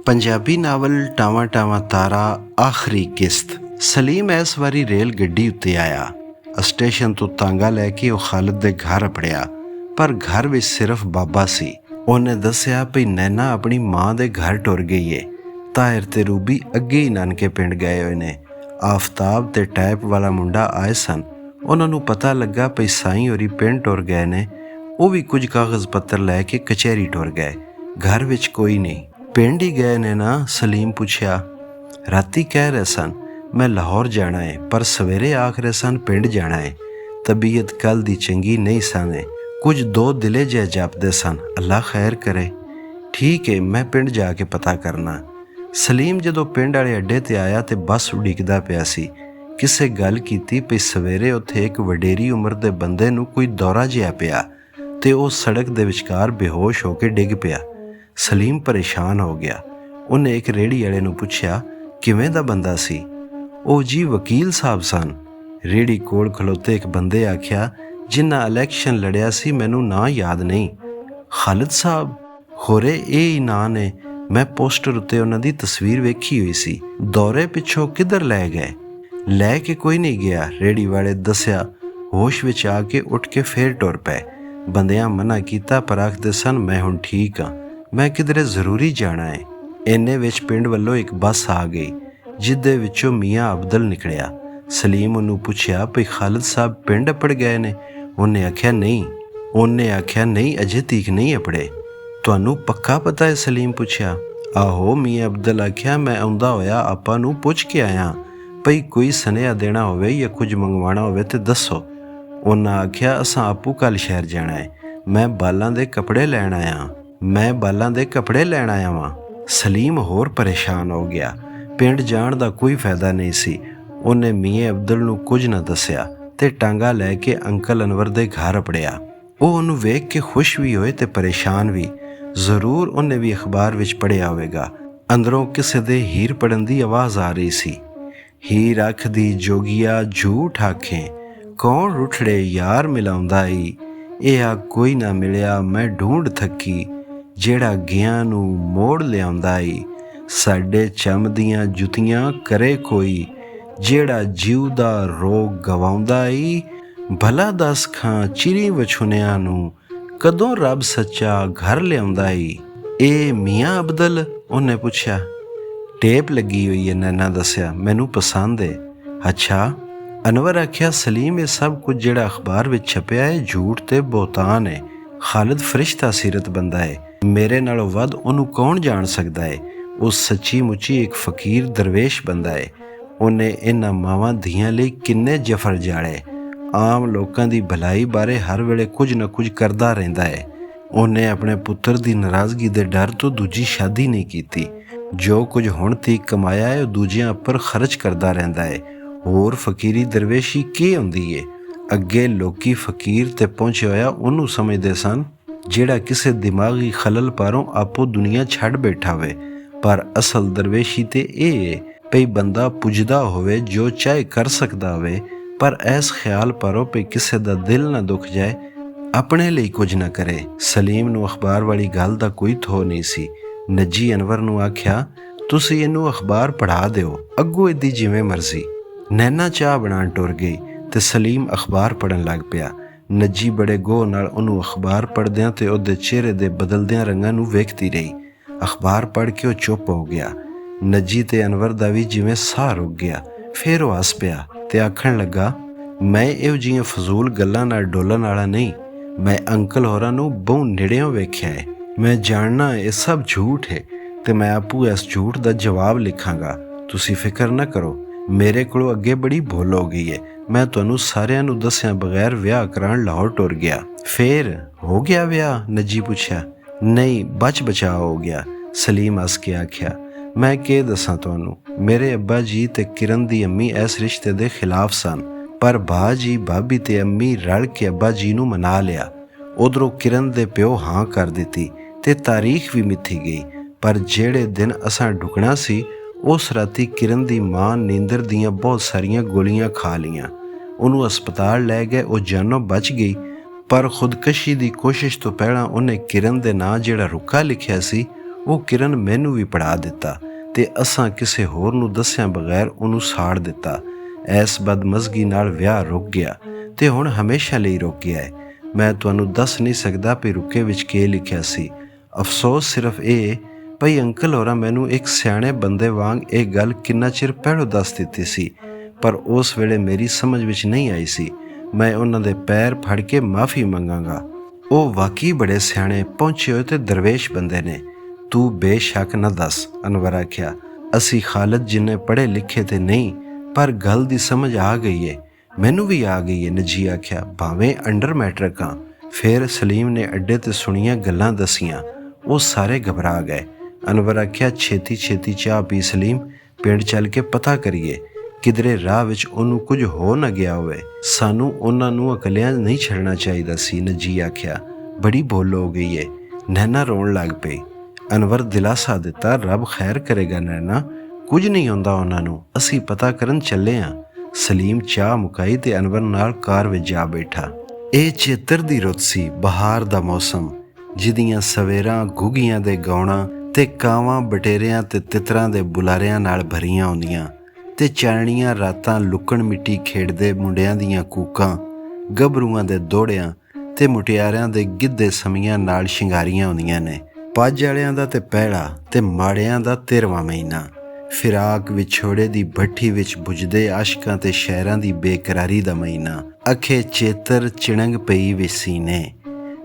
Punjabi novel ਟਾਵਾਂ ਟਾਵਾਂ ਤਾਰਾ ਆਖਰੀ ਕਿਸ਼ਤ। ਸਲੀਮ ਇਸ ਵਾਰੀ ਰੇਲ ਗੱਡੀ ਉੱਤੇ ਆਇਆ। ਸਟੇਸ਼ਨ ਤੋਂ ਤਾਂਗਾ ਲੈ ਕੇ ਉਹ ਖਾਲਿਦ ਦੇ ਘਰ ਅਪੜਿਆ, ਪਰ ਘਰ ਵਿੱਚ ਸਿਰਫ ਬਾਬਾ ਸੀ। ਉਹਨੇ ਦੱਸਿਆ ਭਈ ਨੈਨਾ ਆਪਣੀ ਮਾਂ ਦੇ ਘਰ ਟੁਰ ਗਈ ਏ। ਤਾਹਿਰ ਤੇ ਰੂਬੀ ਅੱਗੇ ਹੀ ਨਾਨਕੇ ਪਿੰਡ ਗਏ ਹੋਏ ਨੇ। ਆਫਤਾਬ ਤੇ ਟੈਪ ਵਾਲਾ ਮੁੰਡਾ ਆਏ ਸਨ। ਉਹਨਾਂ ਨੂੰ ਪਤਾ ਲੱਗਾ ਭਈ ਸਾਈਂ ਹੋਰੀ ਪਿੰਡ ਟੁਰ ਗਏ ਨੇ। ਉਹ ਵੀ ਕੁਝ ਕਾਗਜ਼ ਪੱਤਰ ਲੈ ਕੇ ਕਚਹਿਰੀ ਟੁਰ ਗਏ। ਘਰ ਵਿੱਚ ਕੋਈ ਨਹੀਂ। ਪਿੰਡ ਹੀ ਗਏ ਨੇ ਨਾ? ਸਲੀਮ ਪੁੱਛਿਆ। ਰਾਤੀ ਕਹਿ ਰਹੇ ਸਨ ਮੈਂ ਲਾਹੌਰ ਜਾਣਾ ਹੈ, ਪਰ ਸਵੇਰੇ ਆਖ ਰਹੇ ਸਨ ਪਿੰਡ ਜਾਣਾ ਹੈ। ਤਬੀਅਤ ਕੱਲ੍ਹ ਦੀ ਚੰਗੀ ਨਹੀਂ ਸਨ। ਕੁਝ ਦੋ ਦਿਲੇ ਜਿਹੇ ਜਾਪਦੇ ਸਨ। ਅੱਲਾ ਖੈਰ ਕਰੇ। ਠੀਕ ਹੈ, ਮੈਂ ਪਿੰਡ ਜਾ ਕੇ ਪਤਾ ਕਰਨਾ। ਸਲੀਮ ਜਦੋਂ ਪਿੰਡ ਵਾਲੇ ਅੱਡੇ 'ਤੇ ਆਇਆ ਤੇ ਬੱਸ ਉਡੀਕਦਾ ਪਿਆ ਸੀ। ਕਿਸੇ ਗੱਲ ਕੀਤੀ ਪਈ ਸਵੇਰੇ ਉੱਥੇ ਇੱਕ ਵਡੇਰੀ ਉਮਰ ਦੇ ਬੰਦੇ ਨੂੰ ਕੋਈ ਦੌਰਾ ਜਿਹਾ ਪਿਆ ਤੇ ਉਹ ਸੜਕ ਦੇ ਵਿਚਕਾਰ ਬੇਹੋਸ਼ ਹੋ ਕੇ ਡਿੱਗ ਪਿਆ। ਸਲੀਮ ਪਰੇਸ਼ਾਨ ਹੋ ਗਿਆ। ਉਹਨੇ ਇੱਕ ਰੇਹੜੀ ਵਾਲੇ ਨੂੰ ਪੁੱਛਿਆ ਕਿਵੇਂ ਦਾ ਬੰਦਾ ਸੀ? ਉਹ ਜੀ ਵਕੀਲ ਸਾਹਿਬ ਸਨ। ਰੇਹੜੀ ਕੋਲ ਖਲੋਤੇ ਇੱਕ ਬੰਦੇ ਆਖਿਆ ਜਿਨ੍ਹਾਂ ਇਲੈਕਸ਼ਨ ਲੜਿਆ ਸੀ, ਮੈਨੂੰ ਨਾਂ ਯਾਦ ਨਹੀਂ। ਖਾਲਿਦ ਸਾਹਿਬ? ਹੋਰੇ ਇਹ ਹੀ ਨਾਂ ਨੇ। ਮੈਂ ਪੋਸਟਰ ਉੱਤੇ ਉਹਨਾਂ ਦੀ ਤਸਵੀਰ ਵੇਖੀ ਹੋਈ ਸੀ। ਦੌਰੇ ਪਿੱਛੋਂ ਕਿੱਧਰ ਲੈ ਗਏ? ਲੈ ਕੇ ਕੋਈ ਨਹੀਂ ਗਿਆ, ਰੇਹੜੀ ਵਾਲੇ ਦੱਸਿਆ। ਹੋਸ਼ ਵਿੱਚ ਆ ਕੇ ਉੱਠ ਕੇ ਫੇਰ ਟੁਰ ਪਏ। ਬੰਦਿਆਂ ਮਨਾ ਕੀਤਾ ਪਰ ਆਖਦੇ ਸਨ ਮੈਂ ਹੁਣ ਠੀਕ ਹਾਂ, ਮੈਂ ਕਿਧਰੇ ਜ਼ਰੂਰੀ ਜਾਣਾ ਹੈ। ਇੰਨੇ ਵਿੱਚ ਪਿੰਡ ਵੱਲੋਂ ਇੱਕ ਬੱਸ ਆ ਗਈ ਜਿਹਦੇ ਵਿੱਚੋਂ ਮੀਆਂ ਅਬਦਲ ਨਿਕਲਿਆ। ਸਲੀਮ ਉਹਨੂੰ ਪੁੱਛਿਆ ਭਈ ਖਾਲਿਦ ਸਾਹਿਬ ਪਿੰਡ ਅਪੜ ਗਏ ਨੇ? ਉਹਨੇ ਆਖਿਆ ਨਹੀਂ, ਅਜੇ ਤੀਕ ਨਹੀਂ ਅਪੜੇ। ਤੁਹਾਨੂੰ ਪੱਕਾ ਪਤਾ ਹੈ? ਸਲੀਮ ਪੁੱਛਿਆ। ਆਹੋ, ਮੀਆਂ ਅਬਦਲ ਆਖਿਆ ਮੈਂ ਆਉਂਦਾ ਹੋਇਆ ਆਪਾਂ ਨੂੰ ਪੁੱਛ ਕੇ ਆਇਆ ਭਈ ਕੋਈ ਸੁਨੇਹਾ ਦੇਣਾ ਹੋਵੇ ਜਾਂ ਕੁਝ ਮੰਗਵਾਉਣਾ ਹੋਵੇ ਤੇ ਦੱਸੋ। ਉਹਨਾਂ ਆਖਿਆ ਅਸਾਂ ਆਪੂ ਕੱਲ੍ਹ ਸ਼ਹਿਰ ਜਾਣਾ ਹੈ, ਮੈਂ ਬਾਲਾਂ ਦੇ ਕੱਪੜੇ ਲੈਣ ਆਇਆ ਵਾਂ। ਸਲੀਮ ਹੋਰ ਪਰੇਸ਼ਾਨ ਹੋ ਗਿਆ। ਪਿੰਡ ਜਾਣ ਦਾ ਕੋਈ ਫਾਇਦਾ ਨਹੀਂ ਸੀ। ਉਹਨੇ ਮੀਆਂ ਅਬਦਲ ਨੂੰ ਕੁਝ ਨਾ ਦੱਸਿਆ ਤੇ ਟਾਂਗਾ ਲੈ ਕੇ ਅੰਕਲ ਅਨਵਰ ਦੇ ਘਰ ਅਪੜਿਆ। ਉਹ ਉਹਨੂੰ ਵੇਖ ਕੇ ਖੁਸ਼ ਵੀ ਹੋਏ ਤੇ ਪਰੇਸ਼ਾਨ ਵੀ। ਜ਼ਰੂਰ ਉਹਨੇ ਵੀ ਅਖਬਾਰ ਵਿੱਚ ਪੜ੍ਹਿਆ ਹੋਵੇਗਾ। ਅੰਦਰੋਂ ਕਿਸੇ ਦੇ ਹੀਰ ਪੜਨ ਦੀ ਆਵਾਜ਼ ਆ ਰਹੀ ਸੀ। ਹੀਰ ਆਖਦੀ ਜੋਗੀਆ ਝੂਠ ਆਖੇ, ਕੌਣ ਰੁੱਠੜੇ ਯਾਰ ਮਿਲਾਉਂਦਾ ਈ। ਇਹ ਆ ਕੋਈ ਨਾ ਮਿਲਿਆ ਮੈਂ ਢੂੰਡ ਥੱਕੀ, ਜਿਹੜਾ ਗਿਆ ਨੂੰ ਮੋੜ ਲਿਆਉਂਦਾ ਈ। ਸਾਡੇ ਚੰਮ ਦੀਆਂ ਜੁੱਤੀਆਂ ਕਰੇ ਕੋਈ, ਜਿਹੜਾ ਜੀਵ ਦਾ ਰੋਗ ਗਵਾਉਂਦਾ ਈ। ਭਲਾ ਦੱਸ ਖਾਂ ਚਿਰੀ ਵਛੁਨਿਆਂ ਨੂੰ, ਕਦੋਂ ਰੱਬ ਸੱਚਾ ਘਰ ਲਿਆਉਂਦਾ ਈ। ਇਹ ਮੀਆਂ ਅਬਦਲ? ਉਹਨੇ ਪੁੱਛਿਆ। ਟੇਪ ਲੱਗੀ ਹੋਈ ਹੈ, ਨੈਨਾ ਦੱਸਿਆ, ਮੈਨੂੰ ਪਸੰਦ ਏ। ਅੱਛਾ, ਅਨਵਰ ਆਖਿਆ। ਸਲੀਮ ਇਹ ਸਭ ਕੁਝ ਜਿਹੜਾ ਅਖਬਾਰ ਵਿੱਚ ਛਪਿਆ ਹੈ ਝੂਠ ਤੇ ਬੋਤਾਨ ਹੈ। ਖਾਲਿਦ ਫਰਿਸ਼ਤਾ ਸੀਰਤ ਬੰਦਾ ਹੈ, ਮੇਰੇ ਨਾਲੋਂ ਵੱਧ ਉਹਨੂੰ ਕੌਣ ਜਾਣ ਸਕਦਾ ਹੈ। ਉਹ ਸੱਚੀ ਮੁੱਚੀ ਇੱਕ ਫਕੀਰ ਦਰਵੇਸ਼ ਬੰਦਾ ਹੈ। ਉਹਨੇ ਇਹਨਾਂ ਮਾਵਾਂ ਧੀਆਂ ਲਈ ਕਿੰਨੇ ਜਫਰ ਜਾਲੇ। ਆਮ ਲੋਕਾਂ ਦੀ ਭਲਾਈ ਬਾਰੇ ਹਰ ਵੇਲੇ ਕੁਝ ਨਾ ਕੁਝ ਕਰਦਾ ਰਹਿੰਦਾ ਹੈ। ਉਹਨੇ ਆਪਣੇ ਪੁੱਤਰ ਦੀ ਨਾਰਾਜ਼ਗੀ ਦੇ ਡਰ ਤੋਂ ਦੂਜੀ ਸ਼ਾਦੀ ਨਹੀਂ ਕੀਤੀ। ਜੋ ਕੁਝ ਹੁਣ ਤੀਕ ਕਮਾਇਆ ਹੈ ਉਹ ਦੂਜਿਆਂ ਉੱਪਰ ਖਰਚ ਕਰਦਾ ਰਹਿੰਦਾ ਹੈ। ਹੋਰ ਫਕੀਰੀ ਦਰਵੇਸ਼ੀ ਕੀ ਹੁੰਦੀ ਏ? ਅੱਗੇ ਲੋਕੀ ਫਕੀਰ ਤੇ ਪਹੁੰਚਿਆ ਹੋਇਆ ਉਹਨੂੰ ਸਮਝਦੇ ਸਨ ਜਿਹੜਾ ਕਿਸੇ ਦਿਮਾਗੀ ਖਲਲ ਪਾਰੋਂ ਆਪੋ ਦੁਨੀਆ ਛੱਡ ਬੈਠਾ ਹੋਵੇ। ਪਰ ਅਸਲ ਦਰਵੇਸ਼ੀ ਤੇ ਇਹ ਏ ਭਈ ਬੰਦਾ ਪੁੱਜਦਾ ਹੋਵੇ, ਜੋ ਚਾਹੇ ਕਰ ਸਕਦਾ ਹੋਵੇ, ਪਰ ਐਸ ਖਿਆਲ ਪਾਰੋ ਭਈ ਕਿਸੇ ਦਾ ਦਿਲ ਨਾ ਦੁੱਖ ਜਾਏ, ਆਪਣੇ ਲਈ ਕੁਝ ਨਾ ਕਰੇ। ਸਲੀਮ ਨੂੰ ਅਖਬਾਰ ਵਾਲੀ ਗੱਲ ਦਾ ਕੋਈ ਥੋ ਨਹੀਂ ਸੀ। ਨੱਜੀ ਅਨਵਰ ਨੂੰ ਆਖਿਆ ਤੁਸੀਂ ਇਹਨੂੰ ਅਖਬਾਰ ਪੜ੍ਹਾ ਦਿਓ, ਅੱਗੋਂ ਇਹਦੀ ਜਿਵੇਂ ਮਰਜ਼ੀ। ਨੈਨਾ ਚਾਹ ਬਣਾਉਣ ਟੁਰ ਗਈ ਤੇ ਸਲੀਮ ਅਖਬਾਰ ਪੜ੍ਹਨ ਲੱਗ ਪਿਆ। ਨੱਜੀ ਬੜੇ ਗੋਹ ਨਾਲ ਉਹਨੂੰ ਅਖਬਾਰ ਪੜ੍ਹਦਿਆਂ ਤੇ ਉਹਦੇ ਚਿਹਰੇ ਦੇ ਬਦਲਦਿਆਂ ਰੰਗਾਂ ਨੂੰ ਵੇਖਦੀ ਰਹੀ। ਅਖਬਾਰ ਪੜ੍ਹ ਕੇ ਉਹ ਚੁੱਪ ਹੋ ਗਿਆ। ਨੱਜੀ ਤੇ ਅਨਵਰ ਦਾ ਵੀ ਜਿਵੇਂ ਸਾਹ ਰੁਕ ਗਿਆ। ਫਿਰ ਉਹ ਹੱਸ ਪਿਆ ਤੇ ਆਖਣ ਲੱਗਾ ਮੈਂ ਇਹੋ ਜਿਹੀਆਂ ਫਜ਼ੂਲ ਗੱਲਾਂ ਨਾਲ ਡੋਲਣ ਵਾਲਾ ਨਹੀਂ। ਮੈਂ ਅੰਕਲ ਹੋਰਾਂ ਨੂੰ ਬਹੁ ਨੇੜਿਓਂ ਵੇਖਿਆ ਹੈ। ਮੈਂ ਜਾਣਨਾ ਇਹ ਸਭ ਝੂਠ ਹੈ ਤੇ ਮੈਂ ਆਪੂ ਇਸ ਝੂਠ ਦਾ ਜਵਾਬ ਲਿਖਾਂਗਾ। ਤੁਸੀਂ ਫਿਕਰ ਨਾ ਕਰੋ, ਮੇਰੇ ਕੋਲੋਂ ਅੱਗੇ ਬੜੀ ਭੁੱਲ ਹੋ ਗਈ ਹੈ। ਮੈਂ ਤੁਹਾਨੂੰ ਸਾਰਿਆਂ ਨੂੰ ਦੱਸਿਆਂ ਬਗੈਰ ਵਿਆਹ ਕਰਾਉਣ ਲਾਹੌਰ ਟੁਰ ਗਿਆ। ਫੇਰ ਹੋ ਗਿਆ ਵਿਆਹ? ਨੱਜੀ ਪੁੱਛਿਆ। ਨਹੀਂ, ਬਚਾ ਹੋ ਗਿਆ। ਸਲੀਮ ਹੱਸ ਕੇ ਆਖਿਆ। ਮੈਂ ਕੀ ਦੱਸਾਂ ਤੁਹਾਨੂੰ, ਮੇਰੇ ਅੱਬਾ ਜੀ ਤੇ ਕਿਰਨ ਦੀ ਅੰਮੀ ਇਸ ਰਿਸ਼ਤੇ ਦੇ ਖਿਲਾਫ ਸਨ, ਪਰ ਭਾ ਜੀ, ਭਾਬੀ ਤੇ ਅੰਮੀ ਰਲ ਕੇ ਅੱਬਾ ਜੀ ਨੂੰ ਮਨਾ ਲਿਆ। ਉਧਰੋਂ ਕਿਰਨ ਦੇ ਪਿਓ ਹਾਂ ਕਰ ਦਿੱਤੀ ਤੇ ਤਾਰੀਖ ਵੀ ਮਿੱਥੀ ਗਈ। ਪਰ ਜਿਹੜੇ ਦਿਨ ਅਸਾਂ ਢੁਕਣਾ ਸੀ ਉਸ ਰਾਤੀ ਕਿਰਨ ਦੀ ਮਾਂ ਨੀਂਦਰ ਦੀਆਂ ਬਹੁਤ ਸਾਰੀਆਂ ਗੋਲੀਆਂ ਖਾ ਲਈਆਂ। ਉਹਨੂੰ ਹਸਪਤਾਲ ਲੈ ਗਏ। ਉਹ ਜਾਨੋਂ ਬਚ ਗਈ, ਪਰ ਖੁਦਕਸ਼ੀ ਦੀ ਕੋਸ਼ਿਸ਼ ਤੋਂ ਪਹਿਲਾਂ ਉਹਨੇ ਕਿਰਨ ਦੇ ਨਾਂ ਜਿਹੜਾ ਰੁੱਕਾ ਲਿਖਿਆ ਸੀ ਉਹ ਕਿਰਨ ਮੈਨੂੰ ਵੀ ਪੜ੍ਹਾ ਦਿੱਤਾ ਤੇ ਅਸਾਂ ਕਿਸੇ ਹੋਰ ਨੂੰ ਦੱਸਿਆਂ ਬਗੈਰ ਉਹਨੂੰ ਸਾੜ ਦਿੱਤਾ। ਐਸ ਬਦਮਜ਼ਗੀ ਨਾਲ ਵਿਆਹ ਰੁਕ ਗਿਆ ਤੇ ਹੁਣ ਹਮੇਸ਼ਾ ਲਈ ਰੁਕ ਗਿਆ ਹੈ। ਮੈਂ ਤੁਹਾਨੂੰ ਦੱਸ ਨਹੀਂ ਸਕਦਾ ਵੀ ਰੁਕੇ ਵਿੱਚ ਕੀ ਲਿਖਿਆ ਸੀ। ਅਫਸੋਸ ਸਿਰਫ ਇਹ ਭਈ ਅੰਕਲ ਹੋਰਾਂ ਮੈਨੂੰ ਇੱਕ ਸਿਆਣੇ ਬੰਦੇ ਵਾਂਗ ਇਹ ਗੱਲ ਕਿੰਨਾ ਚਿਰ ਪਹਿਲੋਂ ਦੱਸ ਦਿੱਤੀ ਸੀ, ਪਰ ਉਸ ਵੇਲੇ ਮੇਰੀ ਸਮਝ ਵਿੱਚ ਨਹੀਂ ਆਈ ਸੀ। ਮੈਂ ਉਹਨਾਂ ਦੇ ਪੈਰ ਫੜ ਕੇ ਮਾफ़ੀ ਮੰਗਾਂਗਾ। ਉਹ ਵਾਕਈ ਬੜੇ ਸਿਆਣੇ ਪਹੁੰਚੇ ਹੋਏ ਤੇ ਦਰਵੇਸ਼ ਬੰਦੇ ਨੇ। ਤੂੰ ਬੇਸ਼ੱਕ ਨਾ ਦੱਸ, ਅਨਵਰ ਆਖਿਆ। ਅਸੀਂ ਖਾਲਦ ਜਿੰਨੇ ਪੜ੍ਹੇ ਲਿਖੇ ਤੇ ਨਹੀਂ, ਪਰ ਗੱਲ ਦੀ ਸਮਝ ਆ ਗਈ ਏ। ਮੈਨੂੰ ਵੀ ਆ ਗਈ ਏ, ਨਜੀ ਆਖਿਆ, ਭਾਵੇਂ ਅੰਡਰ ਮੈਟਰਿਕ ਹਾਂ। ਫਿਰ ਸਲੀਮ ਨੇ ਅੱਡੇ ਤੇ ਸੁਣੀਆਂ ਗੱਲਾਂ ਦਸੀਆਂ। ਉਹ ਸਾਰੇ ਘਬਰਾ ਗਏ। ਅਨਵਰ ਆਖਿਆ, ਛੇਤੀ ਛੇਤੀ ਚਾਹ ਪੀ ਸਲੀਮ, ਪਿੰਡ ਚੱਲ ਕੇ ਪਤਾ ਕਰੀਏ ਕਿਧਰੇ ਰਾਹ ਵਿੱਚ ਉਹਨੂੰ ਕੁਝ ਹੋ ਨਾ ਗਿਆ ਹੋਵੇ। ਸਾਨੂੰ ਉਹਨਾਂ ਨੂੰ ਇਕੱਲਿਆਂ ਨਹੀਂ ਛੱਡਣਾ ਚਾਹੀਦਾ ਸੀ, ਨਜੀ ਆਖਿਆ। ਬੜੀ ਭੁੱਲ ਹੋ ਗਈ ਏ। ਨੈਣਾ ਰੋਣ ਲੱਗ ਪਈ। ਅਨਵਰ ਦਿਲਾਸਾ ਦਿੱਤਾ, ਰੱਬ ਖੈਰ ਕਰੇਗਾ ਨੈਣਾ, ਕੁਝ ਨਹੀਂ ਹੁੰਦਾ ਉਹਨਾਂ ਨੂੰ, ਅਸੀਂ ਪਤਾ ਕਰਨ ਚੱਲੇ ਹਾਂ। ਸਲੀਮ ਚਾਹ ਮੁਕਾਈ ਤੇ ਅਨਵਰ ਨਾਲ ਕਾਰ ਵਿੱਚ ਜਾ ਬੈਠਾ। ਇਹ ਚੇਤਰ ਦੀ ਰੁੱਤ ਸੀ, ਬਹਾਰ ਦਾ ਮੌਸਮ, ਜਿਹਦੀਆਂ ਸਵੇਰਾਂ ਗੁੱਗੀਆਂ ਦੇ ਗਾਉਣਾ ਤੇ ਕਾਵਾਂ ਬਟੇਰਿਆਂ ਤੇ ਤਿੱਤਰਾਂ ਦੇ ਬੁਲਾਰਿਆਂ ਨਾਲ ਭਰੀਆਂ ਹੁੰਦੀਆਂ, ਤੇ ਚਾਨਣੀਆਂ ਰਾਤਾਂ ਲੁਕਣ ਮਿੱਟੀ ਖੇਡਦੇ ਮੁੰਡਿਆਂ ਦੀਆਂ ਕੂਕਾਂ, ਗੱਭਰੂਆਂ ਦੇ ਦੋੜਿਆਂ ਤੇ ਮੁਟਿਆਰਿਆਂ ਦੇ ਗਿੱਧੇ ਸਮੀਆਂ ਨਾਲ ਸ਼ਿੰਗਾਰੀਆਂ ਹੁੰਦੀਆਂ ਨੇ। ਪੱਜ ਵਾਲਿਆਂ ਦਾ ਤੇ ਪਹਿਲਾ ਤੇ ਮਾੜਿਆਂ ਦਾ 13ਵਾਂ ਮਹੀਨਾ। ਫਿਰਾਕ ਵਿਛੋੜੇ ਦੀ ਭੱਠੀ ਵਿੱਚ ਬੁਝਦੇ ਆਸ਼ਕਾਂ ਤੇ ਸ਼ਹਿਰਾਂ ਦੀ ਬੇਕਰਾਰੀ ਦਾ ਮਹੀਨਾ। ਅਖੇ ਚੇਤਰ ਚਿਣੰਗ ਪਈ ਵੇ ਸੀਨੇ,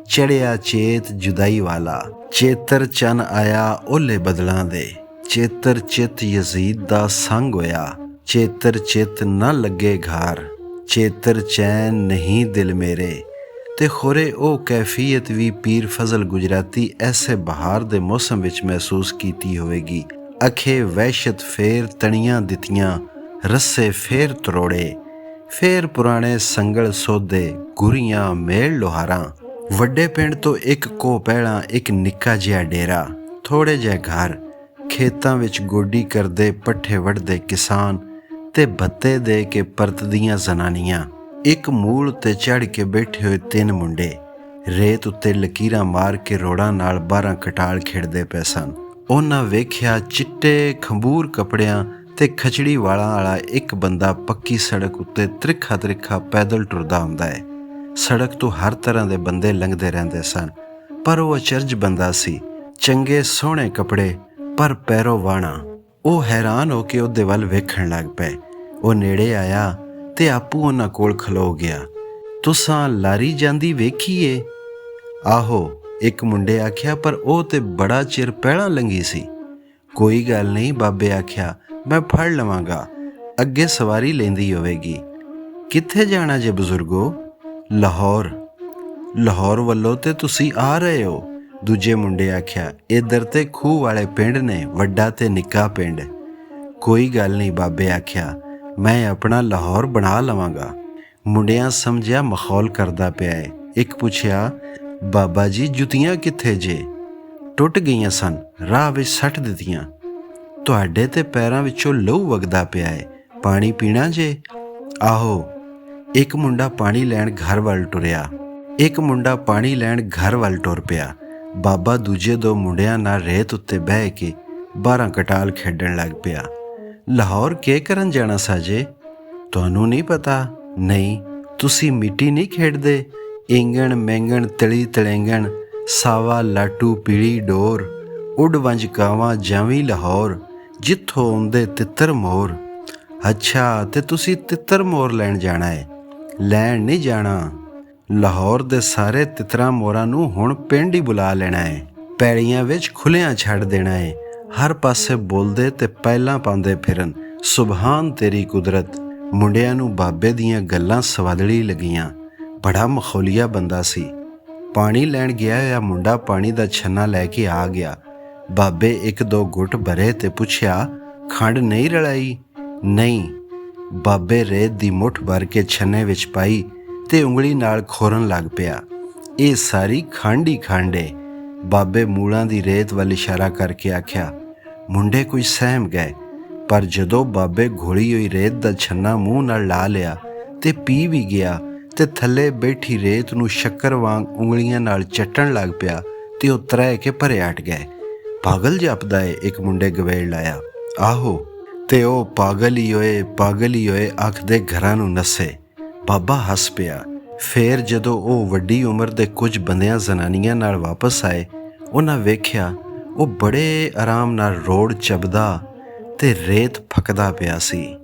ਚੜਿਆ ਚੇਤ ਜੁਦਾਈ ਵਾਲਾ। ਚੇਤਰ ਚੰਨ ਆਇਆ ਓਲੇ ਬਦਲਾਂ ਦੇ, ਚੇਤਰ ਚਿੱਤ ਯਜ਼ੀਦ ਦਾ ਸੰਗ ਹੋਇਆ। ਚੇਤਰ ਚਿੱਤ ਨਾ ਲੱਗੇ ਘਾਰ, ਚੇਤਰ ਚੈਨ ਨਹੀਂ ਦਿਲ ਮੇਰੇ। ਤੇ ਖੋਰੇ ਉਹ ਕੈਫੀਅਤ ਵੀ ਪੀਰ ਫਜ਼ਲ ਗੁਜਰਾਤੀ ਐਸੇ ਬਹਾਰ ਦੇ ਮੌਸਮ ਵਿੱਚ ਮਹਿਸੂਸ ਕੀਤੀ ਹੋਵੇਗੀ। ਅਖੇ ਵਹਿਸ਼ਤ ਫੇਰ ਤਣੀਆਂ ਦਿੱਤੀਆਂ, ਰੱਸੇ ਫੇਰ ਤਰੋੜੇ, ਫੇਰ ਪੁਰਾਣੇ ਸੰਗਲ ਸੋਧੇ, ਗੁਰੀਆਂ ਮੇਲ ਲੋਹਾਰਾਂ। ਵੱਡੇ ਪਿੰਡ ਤੋਂ ਇੱਕ ਕੋਹ ਪਹਿਲਾਂ ਇੱਕ ਨਿੱਕਾ ਜਿਹਾ ਡੇਰਾ, ਥੋੜ੍ਹੇ ਜਿਹੇ ਘਰ, ਖੇਤਾਂ ਵਿੱਚ ਗੋਡੀ ਕਰਦੇ ਪੱਠੇ ਵੱਢਦੇ ਕਿਸਾਨ ਤੇ ਭੱਤੇ ਦੇ ਕੇ ਪਰਤਦੀਆਂ ਜ਼ਨਾਨੀਆਂ। ਇੱਕ ਮੂਲ ਉੱਤੇ ਚੜ੍ਹ ਕੇ ਬੈਠੇ ਹੋਏ 3 ਮੁੰਡੇ ਰੇਤ ਉੱਤੇ ਲਕੀਰਾਂ ਮਾਰ ਕੇ ਰੋੜਾਂ ਨਾਲ 12 ਕਟਾਲ ਖੇਡਦੇ ਪਏ ਸਨ। ਉਹਨਾਂ ਵੇਖਿਆ ਚਿੱਟੇ ਖੰਬੂਰ ਕੱਪੜਿਆਂ ਤੇ ਖਚੜੀ ਵਾਲਾਂ ਵਾਲਾ ਇੱਕ ਬੰਦਾ ਪੱਕੀ ਸੜਕ ਉੱਤੇ ਤ੍ਰਿਖਾ ਤ੍ਰਿਖਾ ਪੈਦਲ ਟੁਰਦਾ ਹੁੰਦਾ ਹੈ। ਸੜਕ ਤੋਂ ਹਰ ਤਰ੍ਹਾਂ ਦੇ ਬੰਦੇ ਲੰਘਦੇ ਰਹਿੰਦੇ ਸਨ, ਪਰ ਉਹ ਅਚਰਜ ਬੰਦਾ ਸੀ। ਚੰਗੇ ਸੋਹਣੇ ਕੱਪੜੇ, ਪਰ ਪੈਰੋਂ ਵਾਹਣਾ। ਉਹ ਹੈਰਾਨ ਹੋ ਕੇ ਉਹਦੇ ਵੱਲ ਵੇਖਣ ਲੱਗ ਪਏ। ਉਹ ਨੇੜੇ ਆਇਆ ਤੇ ਆਪੂ ਉਹਨਾਂ ਕੋਲ ਖਲੋ ਗਿਆ। ਤੁਸਾਂ ਲਾਰੀ ਜਾਂਦੀ ਵੇਖੀਏ? ਆਹੋ, ਇੱਕ ਮੁੰਡੇ ਆਖਿਆ, ਪਰ ਉਹ ਤੇ ਬੜਾ ਚਿਰ ਪਹਿਲਾਂ ਲੰਘੀ ਸੀ। ਕੋਈ ਗੱਲ ਨਹੀਂ, ਬਾਬੇ ਆਖਿਆ, ਮੈਂ ਫੜ ਲਵਾਂਗਾ, ਅੱਗੇ ਸਵਾਰੀ ਲੈਂਦੀ ਹੋਵੇਗੀ। ਕਿੱਥੇ ਜਾਣਾ ਜੇ ਬਜ਼ੁਰਗੋ? ਲਾਹੌਰ। ਲਾਹੌਰ ਵੱਲੋਂ ਤੇ ਤੁਸੀਂ ਆ ਰਹੇ ਹੋ? ਦੂਜੇ ਮੁੰਡੇ ਆਖਿਆ, ਇੱਧਰ ਤੇ ਖੂਹ ਵਾਲੇ ਪਿੰਡ ਨੇ, ਵੱਡਾ ਤੇ ਨਿੱਕਾ ਪਿੰਡ। ਕੋਈ ਗੱਲ ਨਹੀਂ, ਬਾਬੇ ਆਖਿਆ, ਮੈਂ ਆਪਣਾ ਲਾਹੌਰ ਬਣਾ ਲਵਾਂਗਾ। ਮੁੰਡਿਆਂ ਸਮਝਿਆ ਮਖੌਲ ਕਰਦਾ ਪਿਆ ਏ। ਇੱਕ ਪੁੱਛਿਆ, ਬਾਬਾ ਜੀ ਜੁੱਤੀਆਂ ਕਿੱਥੇ ਜੇ? ਟੁੱਟ ਗਈਆਂ ਸਨ, ਰਾਹ ਵਿੱਚ ਸੱਟ ਦਿੱਤੀਆਂ। ਤੁਹਾਡੇ ਤੇ ਪੈਰਾਂ ਵਿੱਚੋਂ ਲਹੂ ਵਗਦਾ ਪਿਆ ਏ, ਪਾਣੀ ਪੀਣਾ ਜੇ? ਆਹੋ। ਇੱਕ ਮੁੰਡਾ ਪਾਣੀ ਲੈਣ ਘਰ ਵੱਲ ਟੁਰ ਪਿਆ। ਬਾਬਾ ਦੂਜੇ 2 ਮੁੰਡਿਆਂ ਨਾਲ ਰੇਤ ਉੱਤੇ ਬਹਿ ਕੇ 12 ਕਟਾਲ ਖੇਡਣ ਲੱਗ ਪਿਆ। ਲਾਹੌਰ ਕੀ ਕਰਨ ਜਾਣਾ ਸਾਜੇ? ਤੁਹਾਨੂੰ ਨਹੀਂ ਪਤਾ? ਨਹੀਂ, ਤੁਸੀਂ ਮਿੱਟੀ ਨਹੀਂ ਖੇਡਦੇ? ਇੰਗਣ ਮੈਂਗਣ ਤਲੀ ਤਲੈਂਗਣ, ਸਾਵਾ ਲਾਟੂ ਪੀਲੀ ਡੋਰ, ਉੱਡ ਵੰਜ ਕਾਵਾਂ ਜਾਵੀਂ ਲਾਹੌਰ, ਜਿੱਥੋਂ ਆਉਂਦੇ ਤਿੱਤਰ ਮੋਰ। ਅੱਛਾ, ਤੇ ਤੁਸੀਂ ਤਿੱਤਰ ਮੋਰ ਲੈਣ ਜਾਣਾ ਹੈ? ਲੈਣ ਨਹੀਂ ਜਾਣਾ, ਲਾਹੌਰ ਦੇ ਸਾਰੇ ਤਿੱਤਰਾਂ ਮੋਰਾਂ ਨੂੰ ਹੁਣ ਪਿੰਡ ਹੀ ਬੁਲਾ ਲੈਣਾ ਹੈ। ਪੈੜੀਆਂ ਵਿੱਚ ਖੁੱਲਿਆਂ ਛੱਡ ਦੇਣਾ ਹੈ। ਹਰ ਪਾਸੇ ਬੋਲਦੇ ਤੇ ਪਹਿਲਾਂ ਪਾਉਂਦੇ ਫਿਰਨ, ਸੁਭਾਨ ਤੇਰੀ ਕੁਦਰਤ। ਮੁੰਡਿਆਂ ਨੂੰ ਬਾਬੇ ਦੀਆਂ ਗੱਲਾਂ ਸਵਾਦਲੀ ਲੱਗੀਆਂ। ਬੜਾ ਮਖੌਲੀਆ ਬੰਦਾ ਸੀ। ਪਾਣੀ ਲੈਣ ਗਿਆ ਹੋਇਆ ਮੁੰਡਾ ਪਾਣੀ ਦਾ ਛੰਨਾ ਲੈ ਕੇ ਆ ਗਿਆ। ਬਾਬੇ 1-2 ਘੁੱਟ ਭਰੇ ਤੇ ਪੁੱਛਿਆ, ਖੰਡ ਨਹੀਂ ਰਲਾਈ? ਨਹੀਂ। ਬਾਬੇ ਰੇਤ ਦੀ ਮੁੱਠ ਭਰ ਕੇ ਛੰਨੇ ਵਿੱਚ ਪਾਈ ਤੇ ਉਂਗਲੀ ਨਾਲ ਖੋਰਨ ਲੱਗ ਪਿਆ। ਇਹ ਸਾਰੀ ਖੰਡ ਹੀ ਖੰਡ ਏ। ਬਾਬੇ ਮੂਲਾਂ ਦੀ ਰੇਤ ਵੱਲ ਇਸ਼ਾਰਾ ਕਰਕੇ ਆਖਿਆ। ਮੁੰਡੇ ਕੁਝ ਸਹਿਮ ਗਏ, ਪਰ ਜਦੋਂ ਬਾਬੇ ਘੋਲੀ ਹੋਈ ਰੇਤ ਦਾ ਛੰਨਾ ਮੂੰਹ ਨਾਲ ਲਾ ਲਿਆ ਤੇ ਪੀ ਵੀ ਗਿਆ ਤੇ ਥੱਲੇ ਬੈਠੀ ਰੇਤ ਨੂੰ ਸ਼ੱਕਰ ਵਾਂਗ ਉਂਗਲੀਆਂ ਨਾਲ ਚੱਟਣ ਲੱਗ ਪਿਆ ਤੇ ਉਹ ਤ੍ਰਹਿ ਕੇ ਭਰੇ ਹਟ ਗਏ। ਪਾਗਲ ਜਾਪਦਾ ਏ, ਇੱਕ ਮੁੰਡੇ ਗਵੇੜ ਲਾਇਆ। ਆਹੋ, ਤੇ ਉਹ ਪਾਗਲ ਹੀ ਹੋਏ ਆਖਦੇ ਘਰਾਂ ਨੂੰ ਨੱਸੇ। ਬਾਬਾ ਹੱਸ ਪਿਆ। ਫੇਰ ਜਦੋਂ ਉਹ ਵੱਡੀ ਉਮਰ ਦੇ ਕੁਝ ਬੰਦਿਆਂ ਜ਼ਨਾਨੀਆਂ ਨਾਲ ਵਾਪਸ ਆਏ, ਉਹਨਾਂ ਵੇਖਿਆ ਉਹ ਬੜੇ ਆਰਾਮ ਨਾਲ ਰੋਡ ਚੱਬਦਾ ਤੇ ਰੇਤ ਫੱਕਦਾ ਪਿਆ ਸੀ।